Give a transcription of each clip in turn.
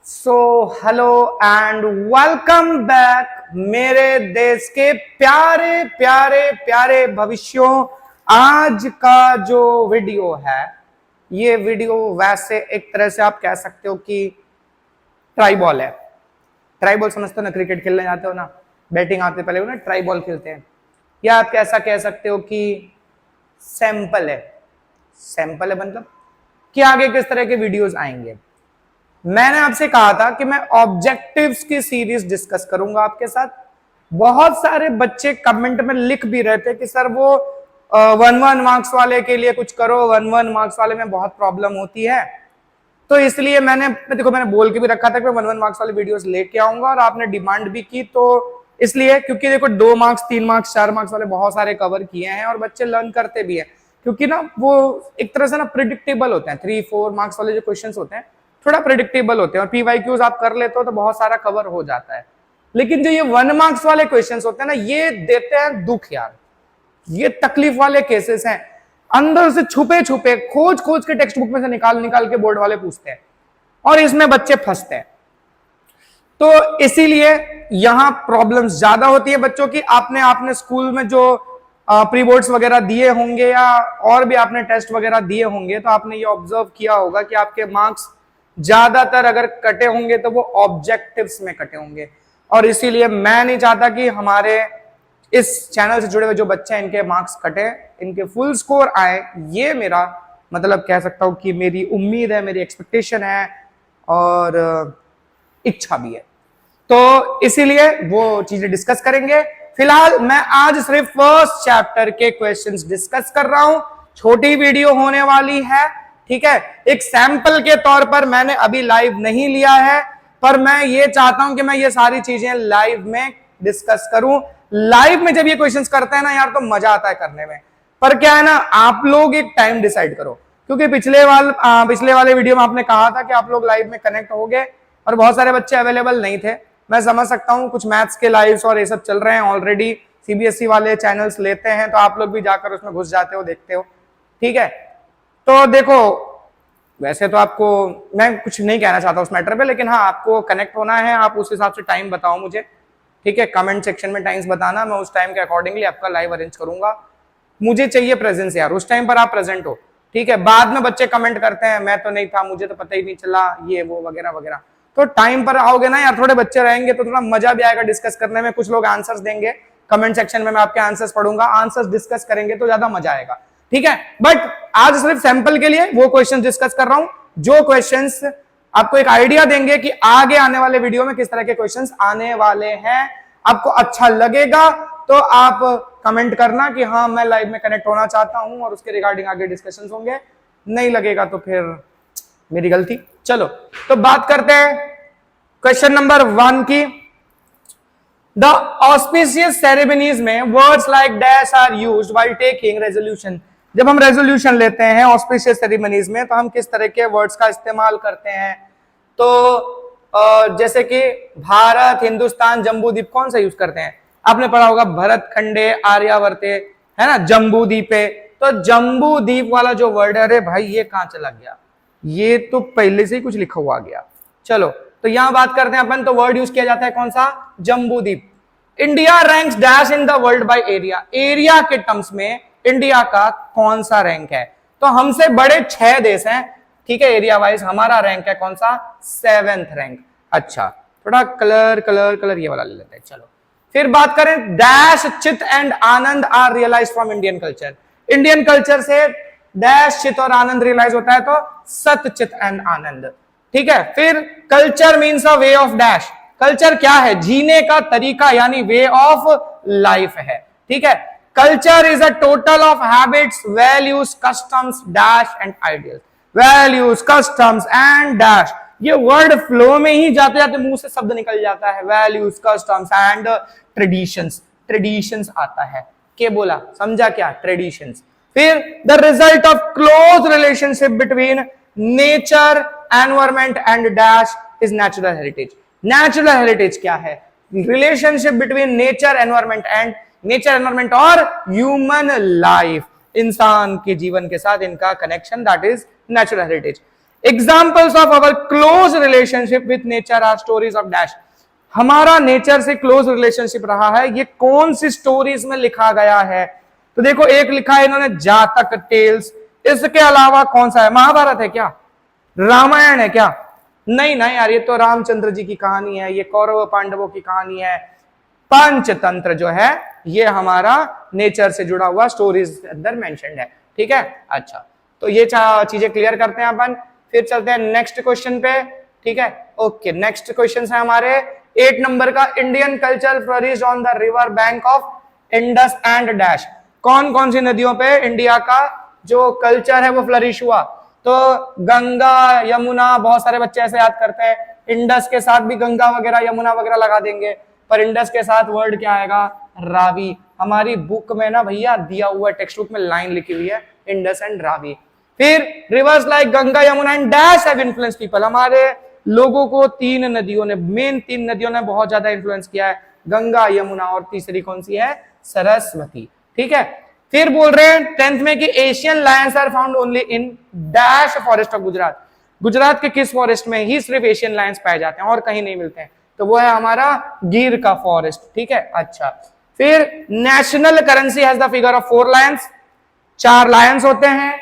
So hello and welcome back मेरे देश के प्यारे प्यारे प्यारे भविष्यों। आज का जो वीडियो है, ये वीडियो वैसे एक तरह से आप कह सकते हो कि ट्राई बॉल है। ट्राई बॉल समझते हो ना, क्रिकेट खेलने जाते हो ना, बैटिंग आते पहले हो ना, ट्राई बॉल खेलते हैं। या आप कैसा कह सकते हो कि सैंपल है। सैंपल है मतलब कि आगे किस तरह के वीडियोस आएंगे। मैंने आपसे कहा था कि मैं ऑब्जेक्टिव्स की सीरीज डिस्कस करूंगा आपके साथ। बहुत सारे बच्चे कमेंट में लिख भी रहे थे कि सर वो 1-1 मार्क्स वाले के लिए कुछ करो, 1-1 मार्क्स वाले में बहुत प्रॉब्लम होती है। तो इसलिए मैंने बोल के भी रखा था कि मैं 1-1 मार्क्स वाले वीडियोस लेके आऊंगा, और आपने डिमांड भी की। तो इसलिए क्योंकि देखो 2 मार्क्स 3 मार्क्स 4 मार्क्स वाले बहुत सारे कवर किए हैं और बच्चे लर्न करते भी हैं, क्योंकि ना वो एक तरह से ना प्रिडिक्टेबल होते हैं। 3-4 मार्क्स वाले जो क्वेश्चन होते हैं थोड़ा प्रेडिक्टेबल होते हैं, और पीवाईक्यूज आप कर लेते हो तो बहुत सारा कवर हो जाता है। लेकिन जो ये 1 मार्क्स वाले क्वेश्चंस होते हैं ना, ये देते हैं दुख यार। ये तकलीफ वाले केसेस हैं, अंदर से छुपे छुपे खोज खोज के टेक्स्ट बुक में से निकाल निकाल के बोर्ड वाले पूछते हैं, और इसमें बच्चे फंसते हैं। तो इसीलिए यहां प्रॉब्लम्स ज्यादा होती है बच्चों की। आपने स्कूल में जो प्री बोर्ड्स वगैरह दिए होंगे या और भी आपने टेस्ट वगैरह दिए होंगे, तो आपने ये ऑब्जर्व किया होगा कि आपके मार्क्स ज्यादातर अगर कटे होंगे तो वो ऑब्जेक्टिव्स में कटे होंगे। और इसीलिए मैं नहीं चाहता कि हमारे इस चैनल से जुड़े हुए जो बच्चे हैं इनके मार्क्स कटे, इनके फुल स्कोर आए। ये मेरा मतलब कह सकता हूं कि मेरी उम्मीद है, मेरी एक्सपेक्टेशन है और इच्छा भी है। तो इसीलिए वो चीजें डिस्कस करेंगे। फिलहाल मैं आज सिर्फ फर्स्ट चैप्टर के क्वेश्चंस डिस्कस कर रहा हूं। छोटी वीडियो होने वाली है, ठीक है। एक सैंपल के तौर पर मैंने अभी लाइव नहीं लिया है, पर मैं ये चाहता हूं कि मैं ये सारी चीजें लाइव में डिस्कस करूं। लाइव में जब ये क्वेश्चंस करते हैं ना यार, तो मजा आता है करने में। पर क्या है ना, आप लोग एक टाइम डिसाइड करो, क्योंकि पिछले वाले वीडियो में आपने कहा था कि आप लोग लाइव में कनेक्ट हो गए और बहुत सारे बच्चे अवेलेबल नहीं थे। मैं समझ सकता हूं, कुछ मैथ्स के लाइव्स और ये सब चल रहे हैं ऑलरेडी, सीबीएसई वाले चैनल्स लेते हैं, तो आप लोग भी जाकर उसमें घुस जाते हो, देखते हो, ठीक है। तो देखो, वैसे तो आपको मैं कुछ नहीं कहना चाहता उस मैटर पे, लेकिन हाँ, आपको कनेक्ट होना है, आप उस हिसाब से टाइम बताओ मुझे, ठीक है। कमेंट सेक्शन में टाइम्स बताना, मैं उस टाइम के अकॉर्डिंगली आपका लाइव अरेंज करूंगा। मुझे चाहिए प्रेजेंस यार, उस टाइम पर आप प्रेजेंट हो, ठीक है। बाद में बच्चे कमेंट करते हैं मैं तो नहीं था, मुझे तो पता ही नहीं चला, ये वो वगैरह वगैरह। तो टाइम पर आओगे ना यार, थोड़े बच्चे रहेंगे तो थोड़ा मजा भी आएगा डिस्कस करने में। कुछ लोग आंसर्स देंगे कमेंट सेक्शन में, मैं आपके आंसर्स पढ़ूंगा, आंसर्स डिस्कस करेंगे तो ज्यादा मजा आएगा, ठीक है। बट आज सिर्फ सैंपल के लिए वो क्वेश्चन डिस्कस कर रहा हूं जो क्वेश्चंस आपको एक आइडिया देंगे कि आगे आने वाले वीडियो में किस तरह के क्वेश्चंस आने वाले हैं। आपको अच्छा लगेगा तो आप कमेंट करना कि हाँ मैं लाइव में कनेक्ट होना चाहता हूं, और उसके रिगार्डिंग आगे डिस्कशंस होंगे। नहीं लगेगा तो फिर मेरी गलती। चलो तो बात करते हैं क्वेश्चन नंबर 1 की। द ऑस्पिशियस सेरेमनीज में words like dash are used while taking resolution. जब हम रेजोल्यूशन लेते हैं ऑस्पिशियस सेरेमनीज में, तो हम किस तरह के वर्ड्स का इस्तेमाल करते हैं? तो जैसे कि भारत, हिंदुस्तान, जम्बूद्वीप, कौन सा यूज करते हैं? आपने पढ़ा होगा भरत खंडे आर्यावर्ते, है ना, जम्बूद्वीपे। तो जम्बूद्वीप वाला जो वर्ड है, अरे भाई ये कहां चला गया, ये तो पहले से ही कुछ लिखा हुआ गया। चलो तो यहां बात करते हैं अपन, तो वर्ड यूज किया जाता है कौन सा? Jambudvipa. India ranks dash in the world by area. Area के टर्म्स में इंडिया का कौन सा रैंक है? तो हमसे बड़े 6 देश हैं, ठीक है। एरिया वाइज हमारा रैंक है कौन सा? 7th rank. अच्छा, थोड़ा कलर ये वाला ले लेते हैं। चलो फिर बात करें, डैश चित एंड आनंद are realise from Indian culture. Indian culture से डैश चित और आनंद रियलाइज होता है, तो सत चित एंड आनंद, ठीक है। फिर culture means a way of dash. Culture क्या है? जीने का तरीका, यानी वे ऑफ लाइफ है, ठीक है। Culture is a total of habits, values, customs, dash and ideals. Values, customs and dash, ये वर्ड फ्लो में ही जाते जाते मुंह से शब्द निकल जाता है। Values, customs and traditions. Traditions आता है, के बोला, समझा क्या? ट्रेडिशंस। फिर the result of close relationship between nature, environment and dash is natural heritage. Natural heritage क्या है? रिलेशनशिप बिटवीन नेचर एनवायरमेंट और ह्यूमन लाइफ, इंसान के जीवन के साथ इनका connection, that is natural heritage. Examples of our close relationship with nature are stories of dash. हमारा नेचर से क्लोज रिलेशनशिप रहा है, ये कौन सी स्टोरीज में लिखा गया है? तो देखो एक लिखा है इन्होंने जातक टेल्स, इसके अलावा कौन सा है? महाभारत है क्या? रामायण है क्या? नहीं नहीं यार, ये तो रामचंद्र जी की कहानी है, ये कौरव पांडवों की कहानी है। पंचतंत्र जो है ये हमारा नेचर से जुड़ा हुआ स्टोरीज के अंदर मेंशन्ड है, ठीक है। अच्छा, तो ये चीजें क्लियर करते हैं अपन, फिर चलते हैं नेक्स्ट क्वेश्चन पे, ठीक है। ओके, नेक्स्ट क्वेश्चन है हमारे 8 नंबर का। Indian culture flourished on the river bank of Indus and dash. कौन कौन सी नदियों पे इंडिया का जो कल्चर है वो फ्लरिश हुआ? तो गंगा, यमुना, बहुत सारे बच्चे ऐसे याद करते हैं, इंडस के साथ भी गंगा वगैरह यमुना वगैरह लगा देंगे, पर इंडस के साथ वर्ड क्या आएगा? रावी। हमारी बुक में ना भैया दिया हुआ टेक्स्ट बुक में लाइन लिखी हुई है इंडस एंड रावी। फिर rivers like Ganga Yamuna and dash have influence people. हमारे लोगों को 3 नदियों ने, मेन 3 नदियों ने बहुत ज्यादा इन्फ्लुएंस किया है, गंगा, यमुना और तीसरी कौन सी है? सरस्वती, ठीक है। फिर बोल रहे हैं 10th में कि Asian lions are found only in dash forest of Gujarat. Gujarat के किस फॉरेस्ट में ही सिर्फ एशियन लायंस पाए जाते हैं और कहीं नहीं मिलते हैं? तो वो है हमारा गिर का फॉरेस्ट, ठीक है। अच्छा, फिर national currency has the figure of 4 Lions. 4 Lions होते हैं,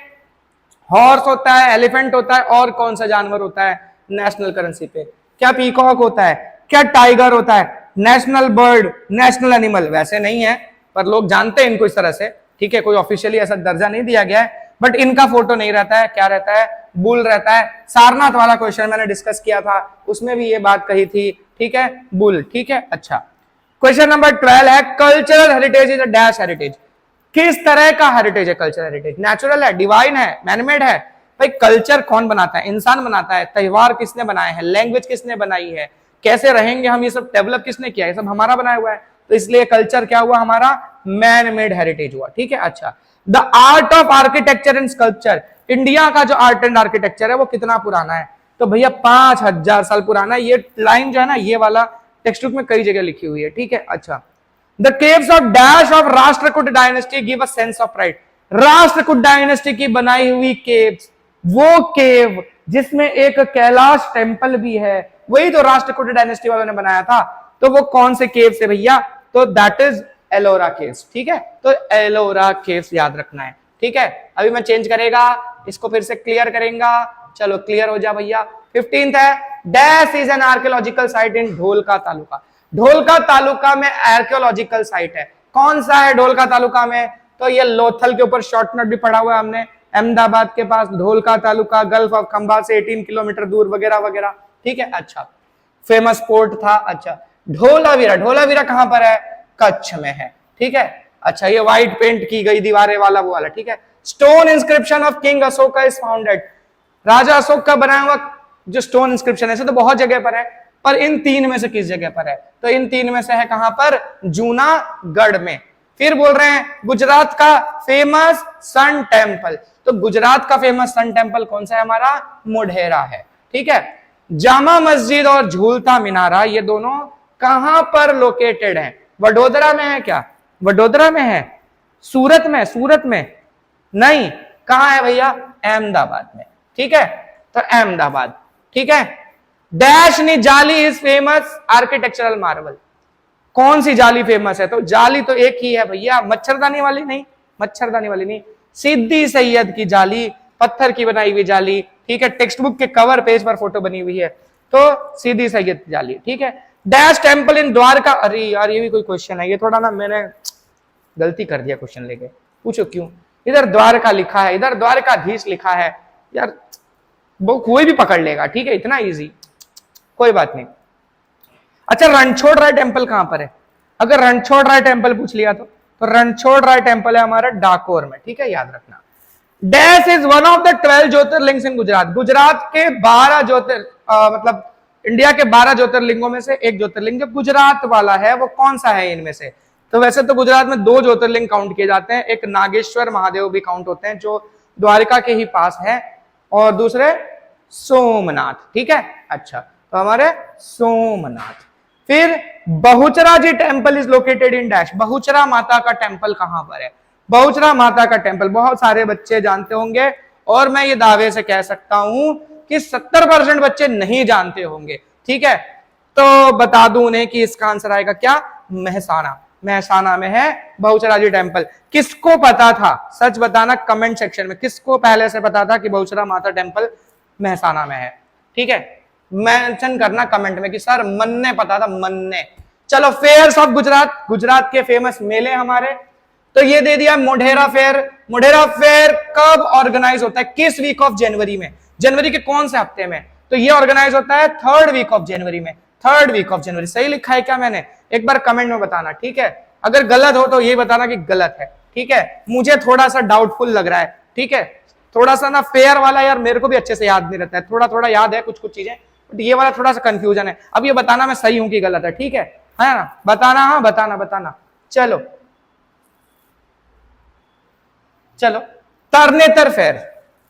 हॉर्स होता है, एलिफेंट होता है, और कौन सा जानवर होता है नेशनल करेंसी पे? क्या पीकॉक होता है? क्या टाइगर होता है? नेशनल बर्ड, नेशनल एनिमल वैसे नहीं है, पर लोग जानते हैं इनको इस तरह से, ठीक है। कोई ऑफिशियली ऐसा दर्जा नहीं दिया गया है, बट इनका फोटो नहीं रहता है। क्या रहता है? बुल रहता है। सारनाथ वाला क्वेश्चन मैंने डिस्कस किया था, उसमें भी ये बात कही थी, ठीक है, बुल, ठीक है। अच्छा, क्वेश्चन नंबर 12 है cultural heritage is a dash heritage. किस तरह का हेरिटेज है कल्चरल हेरिटेज? नेचुरल है, डिवाइन है, मैनमेड है? भाई कल्चर कौन बनाता है? इंसान बनाता है। त्योहार किसने बनाए हैं? लैंग्वेज किसने बनाई है? कैसे रहेंगे हम, ये सब डेवलप किसने किया है? ये सब हमारा बनाया हुआ है। तो इसलिए कल्चर क्या हुआ हमारा? मैन मेड हेरिटेज हुआ, ठीक है। अच्छा, the art of architecture and sculpture. India का जो आर्ट एंड आर्किटेक्चर है वो कितना पुराना है? तो भैया 5000 साल पुराना है। ये लाइन जो है ना, ये वाला टेक्स्ट बुक में कई जगह लिखी हुई है, ठीक है। अच्छा, the caves of dash of Rashtrakuta dynasty give a sense of pride. Rashtrakuta dynasty की बनाई हुई केव्स, वो केव जिसमें एक कैलाश टेम्पल भी है, वही तो राष्ट्रकूट डायनेस्टी वालों ने बनाया था। तो वो कौन से केव से भैया? तो दैट इज एलोरा केव्स, ठीक है। तो एलोरा केव्स याद रखना है, ठीक है। अभी मैं चेंज करेगा, इसको फिर से क्लियर करेंगे। चलो क्लियर हो जा भैया। 15th है dash is an archaeological site in Dholka taluka. Dholka taluka में आर्कियोलॉजिकल साइट है। कौन सा है ढोलका तालुका में? तो ये लोथल के ऊपर शॉर्ट नोट भी पढ़ा हुआ है हमने, अहमदाबाद के पास ढोलका तालुका, गल्फ ऑफ खंबा से 18 किलोमीटर दूर वगैरह वगैरह, ठीक है। अच्छा, फेमस पोर्ट था। अच्छा, ढोलावीरा, ढोलावीरा कहां पर है? कच्छ में है, ठीक है। अच्छा, ये व्हाइट पेंट की गई दीवारें वाला वो वाला, ठीक है। Stone inscription of king Ashoka is founded. राजा अशोक का बनाया हुआ जो स्टोन इंस्क्रिप्शन है, तो बहुत जगह पर है, पर इन 3 में से किस जगह पर है? तो इन 3 में से है कहां पर? जूनागढ़ में। फिर बोल रहे हैं गुजरात का फेमस सन टेम्पल। तो गुजरात का फेमस सन टेम्पल कौन सा है हमारा? मोढेरा है, ठीक है। जामा मस्जिद और झूलता मीनारा, ये दोनों कहां पर लोकेटेड है? वडोदरा में है क्या? वडोदरा में है? सूरत में? सूरत में नहीं, कहां है भैया? अहमदाबाद में, ठीक है। तो अहमदाबाद, ठीक है। डैश नी जाली इज फेमस आर्किटेक्चरल मार्वल। कौन सी जाली फेमस है? तो जाली तो एक ही है भैया, मच्छरदानी वाली नहीं, मच्छरदानी वाली नहीं, सिद्दी सैयद की जाली, पत्थर की बनाई हुई जाली, ठीक है। टेक्स्ट बुक के कवर पेज पर फोटो बनी हुई है, तो सिद्दी सैयद की जाली, ठीक है। Dash temple in Dwarka. अरे यार ये भी कोई क्वेश्चन है, ये थोड़ा ना मैंने गलती कर दिया क्वेश्चन लेके, पूछो क्यों? इधर द्वारका लिखा है, इधर द्वारकाधीश लिखा है, यार वो कोई भी पकड़ लेगा, ठीक है, इतना इजी, कोई बात नहीं। अच्छा, रणछोड़ राय टेम्पल कहां पर है? अगर रणछोड़ राय टेम्पल पूछ लिया तो रणछोड़ राय टेम्पल है हमारा डाकोर में, ठीक है, याद रखना। Dash is one of the 12 jyotirlingas in Gujarat. Gujarat के 12 मतलब इंडिया के 12 ज्योतिर्लिंगों में से एक ज्योतिर्लिंग जो गुजरात वाला है वो कौन सा है इनमें से? तो वैसे तो गुजरात में 2 ज्योतिर्लिंग काउंट किए जाते हैं, एक नागेश्वर महादेव भी काउंट होते हैं जो द्वारका के ही पास है, और दूसरे सोमनाथ, ठीक है। अच्छा, तो हमारे सोमनाथ। फिर Bahuchara ji temple is located in dash. Bahuchara Mata का टेम्पल कहां पर है? बहुचरा माता का टेम्पल बहुत सारे बच्चे जानते होंगे, और मैं ये दावे से कह सकता हूं कि 70% बच्चे नहीं जानते होंगे, ठीक है। तो बता दूं उन्हें कि इसका आंसर आएगा क्या, मेहसाना। मेहसाना में है बहुचराजी टेम्पल। किसको पता था, सच बताना कमेंट सेक्शन में, किसको पहले से पता था कि बहुचरा माता टेम्पल मेहसाना में है, ठीक है। मेंशन करना कमेंट में कि सर मन ने पता था, मन ने। चलो फेयर्स ऑफ गुजरात, गुजरात के फेमस मेले हमारे, तो ये दे दिया मोढेरा फेयर। मोढेरा फेयर कब ऑर्गेनाइज होता है, किस वीक ऑफ जनवरी में, जनवरी के कौन से हफ्ते में, तो ये ऑर्गेनाइज होता है 3rd वीक ऑफ जनवरी में। 3rd वीक ऑफ जनवरी, सही लिखा है क्या मैंने, एक बार कमेंट में बताना, ठीक है। अगर गलत हो तो ये बताना कि गलत है, ठीक है। मुझे थोड़ा सा डाउटफुल लग रहा है, ठीक है। थोड़ा सा ना फेयर वाला यार मेरे को भी अच्छे से याद नहीं रहता है, थोड़ा थोड़ा याद है कुछ कुछ चीजें, बट ये वाला थोड़ा सा कंफ्यूजन है। अब ये बताना मैं सही हूं कि गलत है, ठीक है ना, बताना, हाँ बताना बताना। चलो चलो, Tarnetar fair.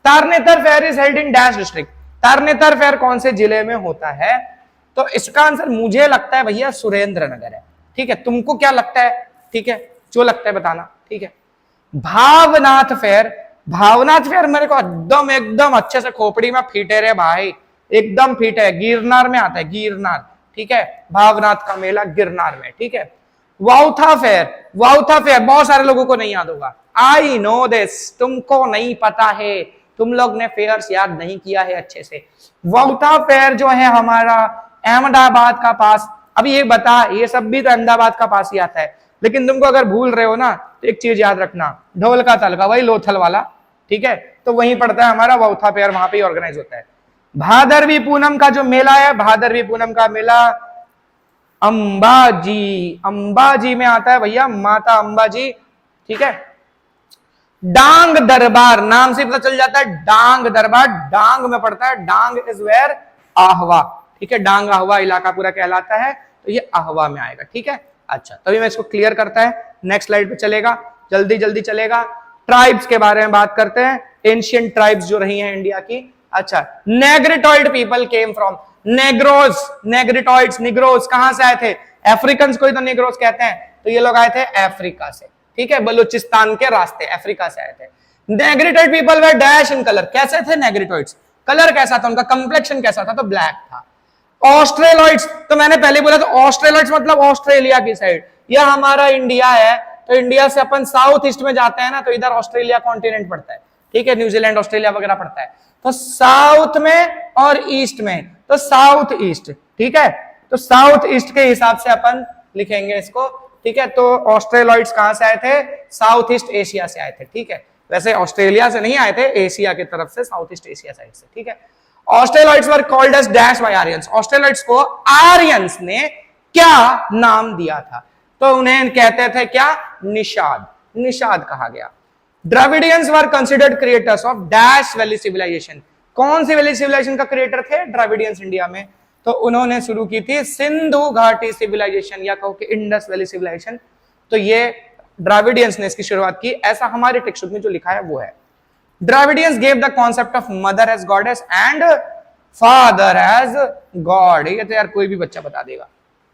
Tarnetar fair is held in dash district. Tarnetar fair कौन से जिले में होता है, तो इसका आंसर मुझे लगता है भैया सुरेंद्र नगर है, ठीक है। तुमको क्या लगता है, ठीक है, जो लगता है बताना, ठीक है। भावनाथ फेयर, भावनाथ फेयर मेरे को एकदम एकदम अच्छे से खोपड़ी में फीटे रे भाई, एकदम फिट है, गिरनार में आता है, गिरनार, ठीक है। भावनाथ का मेला गिरनार में, ठीक है। वाउथा फेयर, वाउथा फेयर बहुत सारे लोगों को नहीं याद होगा, आई नो दिस, तुमको नहीं पता है, तुम लोग ने फेयर्स याद नहीं किया है अच्छे से। वाउथा फेयर जो है हमारा अहमदाबाद का पास, अब ये बता, ये सब भी तो अहमदाबाद का पास ही आता है, लेकिन तुमको अगर भूल रहे हो ना तो एक चीज याद रखना, ढोल का तलका, वही लोथल वाला, ठीक है, तो वहीं पड़ता है हमारा वाउथा फेयर, वहां पे ऑर्गेनाइज होता है। भादरवी पूनम का जो मेला है, भादरवी पूनम का मेला अंबाजी, अंबाजी में आता है भैया, माता अंबाजी, ठीक है। डांग दरबार, नाम से पता चल जाता है, डांग दरबार डांग में पड़ता है, डांग इज वेयर आहवा, ठीक है। डांग आहवा इलाका पूरा कहलाता है, तो ये आहवा में आएगा, ठीक है। अच्छा, तभी मैं इसको क्लियर करता है, नेक्स्ट स्लाइड पे चलेगा, जल्दी जल्दी चलेगा। ट्राइब्स के बारे में बात करते हैं, एंशिएंट ट्राइब्स जो रही हैं इंडिया की। अच्छा, negritoid people came from, negroes, negritoids, negroes कहां से आए थे, अफ्रीकन को ही तो निग्रोज कहते हैं, तो ये लोग आए थे अफ्रीका से, ठीक है, बलूचिस्तान के रास्ते अफ्रीका से आए थे। Negritoid people were dash in colour, कैसे थे नेग्रिटॉइड्स, कलर कैसा था उनका, कंप्लेक्शन कैसा था, तो ब्लैक था। ऑस्ट्रेलॉइड्स, तो मैंने पहले बोला था ऑस्ट्रेलॉइड्स मतलब ऑस्ट्रेलिया की साइड, यह हमारा इंडिया है, तो इंडिया से अपन साउथ ईस्ट में जाते हैं ना, तो इधर ऑस्ट्रेलिया कॉन्टिनेंट पड़ता है, ठीक है, न्यूजीलैंड ऑस्ट्रेलिया वगैरह पड़ता है, तो साउथ में और ईस्ट में, तो साउथ ईस्ट, ठीक है, तो साउथ ईस्ट के हिसाब से अपन लिखेंगे इसको, ठीक है। तो ऑस्ट्रेलॉइड्स कहां से आए थे, साउथ ईस्ट एशिया से आए थे, ठीक है। वैसे ऑस्ट्रेलिया से नहीं आए थे, एशिया की तरफ से, साउथ ईस्ट एशिया साइड से, ठीक है। Australoids were called as dash by Aryans, australoids को आर्यंस ने क्या नाम दिया था, तो उन्हें कहते थे क्या, निषाद, निषाद कहा गया। Dravidians were considered creators of dash valley civilisation, कौन सी वैली सिविलाइजेशन का क्रिएटर थे द्रविडियंस इंडिया में, तो उन्होंने शुरू की थी सिंधु घाटी सिविलाइजेशन, या कहो कि इंडस वैली सिविलाइजेशन, तो ये द्रविडियंस ने इसकी शुरुआत की, ऐसा हमारे टेक्स्ट बुक में जो लिखा है वो है। Dravidians gave the concept of mother as goddess and father as god, ये तो यार कोई भी बच्चा बता देगा,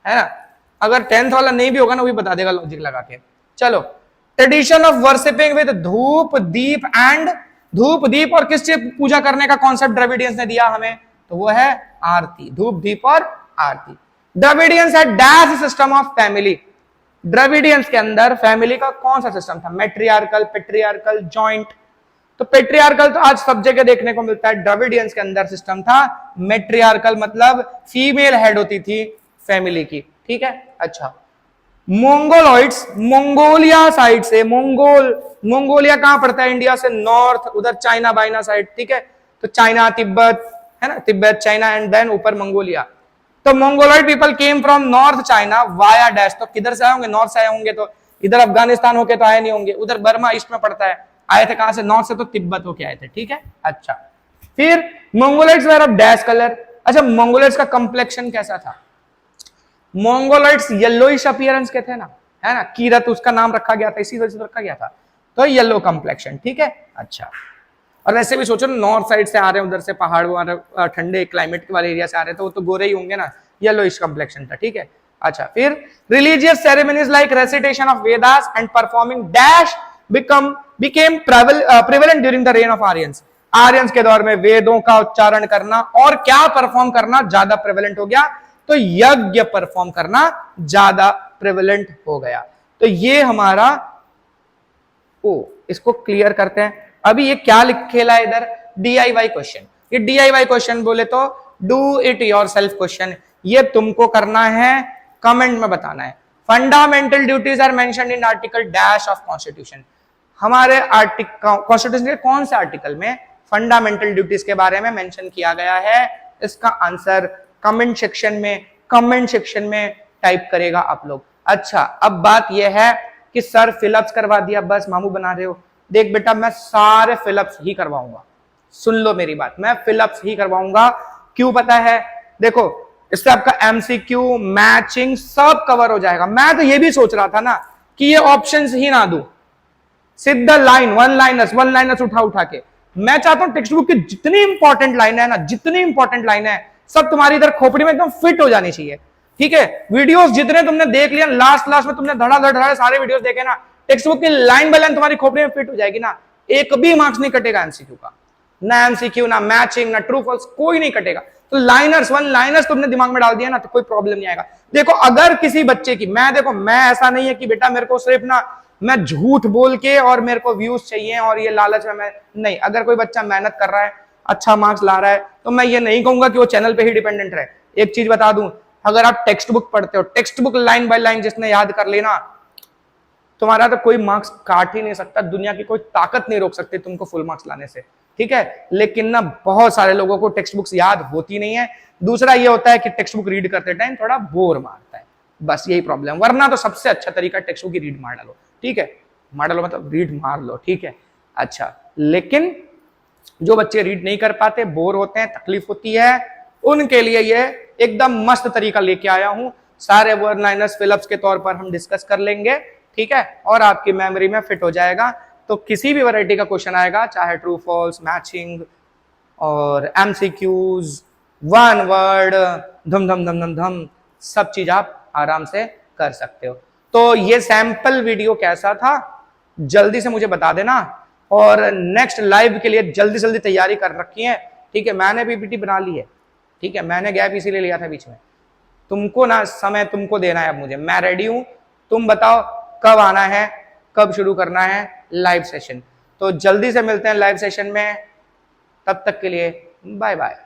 है ना, अगर 10th वाला नहीं भी होगा ना वो भी बता देगा लॉजिक लगा के। चलो, ट्रेडिशन ऑफ वर्शिपिंग विद धूप दीप एंड, धूप दीप और किस चीज पूजा करने का कॉन्सेप्ट द्रविडियंस ने दिया हमें, तो वो है आरती, धूप दीप और आरती। Dravidians had dash system of family, Dravidians के अंदर फैमिली का कौन सा सिस्टम था, मैट्रियार्कल, पेट्रियार्कल, जॉइंट, तो पेट्रियार्कल तो आज सब जगह देखने को मिलता है, द्रविडियंस के अंदर सिस्टम था मैट्रियार्कल, मतलब फीमेल हेड होती थी फैमिली की, ठीक है। अच्छा, मंगोलॉइड्स, मंगोलिया साइड से, मंगोलिया कहां पड़ता है इंडिया से, नॉर्थ, उधर चाइना बाइना साइड, ठीक है, तो चाइना तिब्बत है ना, तिब्बत चाइना एंड देन ऊपर मंगोलिया, तो Mongoloid people came from north China via dash, तो किधर से आए होंगे, नॉर्थ से आए होंगे, तो इधर अफगानिस्तान होके तो आए नहीं होंगे, उधर बर्मा ईस्ट में पड़ता है, आए थे कहां से, नॉर्थ से, तो तिब्बत होके आए थे, ठीक है। अच्छा, फिर मंगोलॉइड्स वर ऑफ डैश कलर, अच्छा मंगोलॉइड्स का कंप्लेक्शन कैसा था, मंगोलॉइड्स येलोइश अपीयरेंस के थे ना, है ना, कीरत उसका नाम रखा गया था, इसी वजह से रखा गया था, तो येलो कंप्लेक्शन, ठीक है। अच्छा, और वैसे भी सोचो नॉर्थ साइड से आ रहे हैं, उधर से पहाड़ ठंडे क्लाइमेट वाले एरिया से आ रहे थे, वो तो गोरे ही होंगे ना, येलोइश कंप्लेक्शन था, ठीक है। अच्छा, फिर religious ceremonies like recitation of Vedas and performing dash became prevalent during the rain of Aryans, Aryans के दौर में वेदों का उच्चारण करना और क्या परफॉर्म करना ज्यादा प्रेवलेंट हो गया, तो यज्ञ परफॉर्म करना ज्यादा प्रेवलेंट हो गया। तो ये हमारा इसको क्लियर करते हैं। अभी ये क्या खेला है इधर, DIY क्वेश्चन। ये DIY क्वेश्चन बोले तो डू इट योरसेल्फ क्वेश्चन, ये तुमको करना है, कमेंट में बताना है। Fundamental duties are mentioned in article dash of constitution. हमारे आर्टिकल कॉन्स्टिट्यूशन के कौन से आर्टिकल में फंडामेंटल ड्यूटीज के बारे में मेंशन किया गया है, इसका आंसर कमेंट सेक्शन में टाइप करेगा आप लोग। अच्छा, अब बात यह है कि सर फिलअप्स करवा दिया, बस मामू बना रहे हो। देख बेटा, मैं सारे फिलअप्स ही करवाऊंगा, सुन लो मेरी बात, मैं फिलअप्स ही करवाऊंगा। क्यों पता है, देखो इससे आपका MCQ मैचिंग सब कवर हो जाएगा। मैं तो ये भी सोच रहा था ना कि ये ऑप्शंस ही ना दूं, सीधा लाइन वन लाइनर्स उठा के। मैं चाहता हूं टेक्स्ट बुक की जितनी इंपॉर्टेंट लाइन है ना, जितनी इंपॉर्टेंट लाइन है, सब तुम्हारी इधर खोपड़ी में एकदम फिट हो जानी चाहिए। ठीक है, वीडियोस जितने तुमने देख लिया, लास्ट में तुमने धड़ाधड़ सारे वीडियोस देखे ना, टेक्स्ट बुक की लाइन बाय लाइन तुम्हारी खोपड़ी में फिट हो जाएगी ना, एक भी मार्क्स नहीं कटेगा MCQ का, ना MCQ, ना मैचिंग, ना ट्रू फॉल्स, कोई नहीं कटेगा। तो लाइनर्स वन लाइनर्स तुमने दिमाग में डाल दिया ना, तो कोई प्रॉब्लम नहीं आएगा। देखो अगर किसी बच्चे की, मैं ऐसा नहीं है कि बेटा मेरे को सिर्फ ना मैं झूठ बोल के और मेरे को व्यूज चाहिए और ये लालच में मैं नहीं, अगर कोई बच्चा मेहनत कर रहा है, अच्छा मार्क्स ला रहा है, तो मैं ये नहीं कहूंगा कि वो चैनल पे ही डिपेंडेंट रहे। एक चीज बता दूं, अगर आप टेक्स्ट बुक पढ़ते हो, text book line by line जिसने याद कर लेना, तुम्हारा तो कोई मार्क्स काट ही नहीं सकता, दुनिया की कोई ताकत नहीं रोक सकती तुमको फुल मार्क्स लाने से। ठीक है, लेकिन ना बहुत सारे लोगों को टेक्स्ट बुक्स याद होती नहीं है। दूसरा ये होता है कि टेक्स्ट बुक रीड करते टाइम थोड़ा बोर मारता है, बस यही प्रॉब्लम। वरना तो सबसे अच्छा तरीका टेक्स्ट बुक की रीड मार डालो। ठीक है, मार डालो मतलब रीड मार लो। ठीक है, अच्छा, लेकिन जो बच्चे रीड नहीं कर पाते, बोर होते हैं, तकलीफ होती है, उनके लिए ये एकदम मस्त तरीका लेके आया हूं। सारे वन लाइनर्स फिलअप्स के तौर पर हम डिस्कस कर लेंगे। ठीक है, और आपकी मेमोरी में फिट हो जाएगा। तो किसी भी वैरायटी का क्वेश्चन आएगा, चाहे ट्रू फॉल्स, मैचिंग और MCQs, वन वर्ड, धम, सब चीज आप आराम से कर सकते हो। तो ये सैंपल वीडियो कैसा था जल्दी से मुझे बता देना, और नेक्स्ट लाइव के लिए जल्दी तैयारी कर रखी है। ठीक है, मैंने PPT बना ली है। ठीक है, मैंने गैप इसीलिए लिया था बीच में। तुमको ना समय तुमको देना है, अब मुझे, मैं रेडी हूं, तुम बताओ कब आना है, कब शुरू करना है लाइव सेशन। तो जल्दी से मिलते हैं लाइव सेशन में, तब तक के लिए बाय बाय।